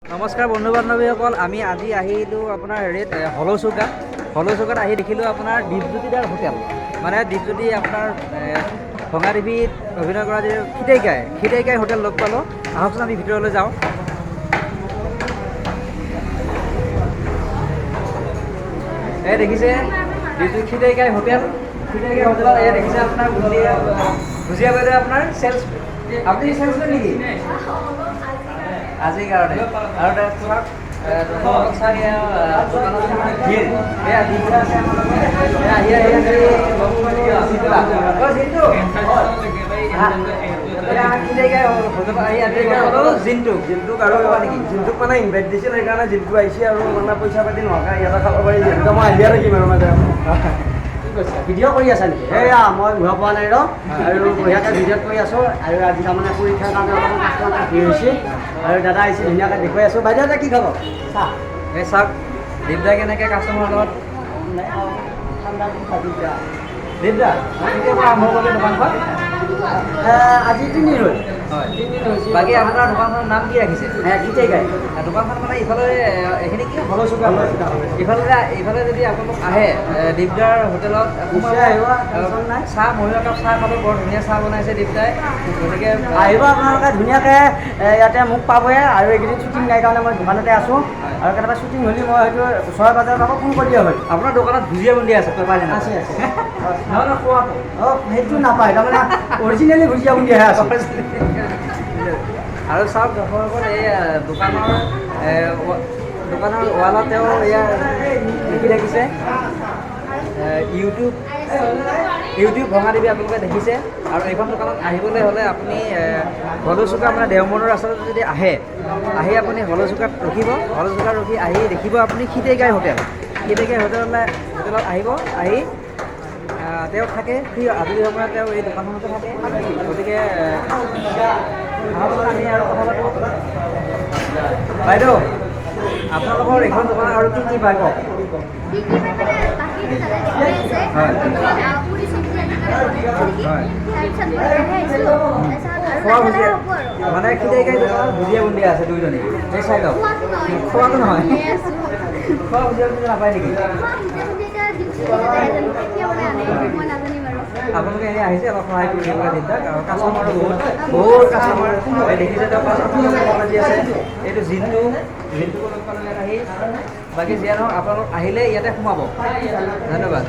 নমস্কাৰ বন্ধু বান্ধৱীসকল, আমি আজি আহিলোঁ আপোনাৰ হেৰিত হলৌচুকাত আহি দেখিলোঁ আপোনাৰ দীপজ্যোতিদাৰ হোটেল, মানে দীপজ্যোতি আপোনাৰ ভঙাদেৱীত অভিনয় কৰা যি খিতেইকাই হোটেল লগ পালোঁ। আহকচোন আমি ভিতৰলৈ যাওঁ। এই দেখিছে দীপজ্যোতি খিতেইকাই হোটেলত এই দেখিছে আপোনাৰ ভুজিয়া বাইদেউ আপোনাৰ চেলছ, আপুনি চেলছমেন নেকি আজিৰ কাৰণে? আৰু তাৰপিছত জিন্টুক মানে ইনভাইট দিছিল, সেইকাৰণে জিন্টু আহিছে আৰু মানে পইচা পাতি নোহোৱাকৈ ইয়াতে খাব পাৰি। যিহেতু মই আহিয়ে থাকিম আৰু মাজে ভিডিঅ' কৰি আছা নেকি? এয়া মই ঘূৰা পোৱা নাই আৰু বঢ়িয়াকৈ ভিডিঅ'ত কৰি আছোঁ। আৰু আজি তাৰমানে পৰীক্ষাৰ কাৰণে অলপমান কাষ্টমাৰ ভিৰ হৈছে আৰু দাদা আহিছে, ধুনীয়াকৈ দেখুৱাই আছোঁ। বাইদেউ এটা কি খাব? চাহ। এই চাওক দীপদা কেনেকৈ কাষ্টমাৰৰ লগত ঠাণ্ডা দীপদা কেতিয়াৰ পৰা আৰম্ভ কৰিলে দোকানখন? আজি 3 দিন হ'ল। হয়, 3 দিন হৈছে। বাকী আপোনাৰ দোকানখনৰ নাম কি ৰাখিছে? খিতেইকাই। দোকানখন মানে ইফালে এইখিনি কি হলৌচুকা, ইফালে যদি আপোনালোক আহে দীপদাৰ হোটেলত চাহ মহিলা কাপ চাহ খাব, বৰ ধুনীয়া চাহ বনাইছে দীপদাই। গতিকে আহিব আপোনালোকে ধুনীয়াকৈ ইয়াতে মোক পাবই। আৰু এইকেইদিন শ্বুটিং নাই কাৰণে মই দোকানতে আছোঁ, আৰু কেতিয়াবা শ্বুটিং হ'লে মই হয়তো ওচৰে পাঁজৰে আকৌ ফোন কৰি দিয়া হয়। আপোনাৰ দোকানত ভুজিয়া বুন্দিয়া আছে? আছে নহয় খোৱাটো সেইটো নাপায়, তাৰমানে অৰিজিনেলি ভুজিয়া বুন্দিয়াহে আছে। আৰু চাওক দৰ্শকসকল, এই দোকানৰ ৱালত তেওঁ এয়া লিখি থাকিছে ইউটিউব ভঙাদেৱী, আপোনালোকে দেখিছে। আৰু এইখন দোকানত আহিবলৈ হ'লে আপুনি হলৌচুকা মানে দেওমনৰ ৰাস্তাত যদি আহি আপুনি হলৌচুকাত ৰখি আহি দেখিব আপুনি খিতেইকাই হোটেলত আহিব। আহি তেওঁ থাকে, ফ্ৰী আজৰি সময়ত তেওঁ এই দোকানখনতে থাকে। গতিকে আমি আৰু কথা পাতোঁ। বাইদেউ, আপোনালোকৰ এইখন দোকানত আৰু কি পায় কওক? মানে খিতেইকাই দোকানত ভুজিয়া বুন্দিয়া আছে দুইজনী। এই চাই লওক, খোৱাটো নহয়, খোৱা ভুজিয়া বুন্দিয়া নাপায় নেকি? আপোনালোকে এনেই আহিছে অলপ সহায় কৰি দিবলৈ দিগদাৰ, কাৰণ কাষ্টমাৰো বহুত কাষ্টমাৰ দেখিছে। তেওঁ কাষ্টমাৰ দি আছে। এইটো জিন্টুক লগ পালে আহি, বাকী যিয়ে নহওক আপোনালোক আহিলে ইয়াতে সোমাব। ধন্যবাদ।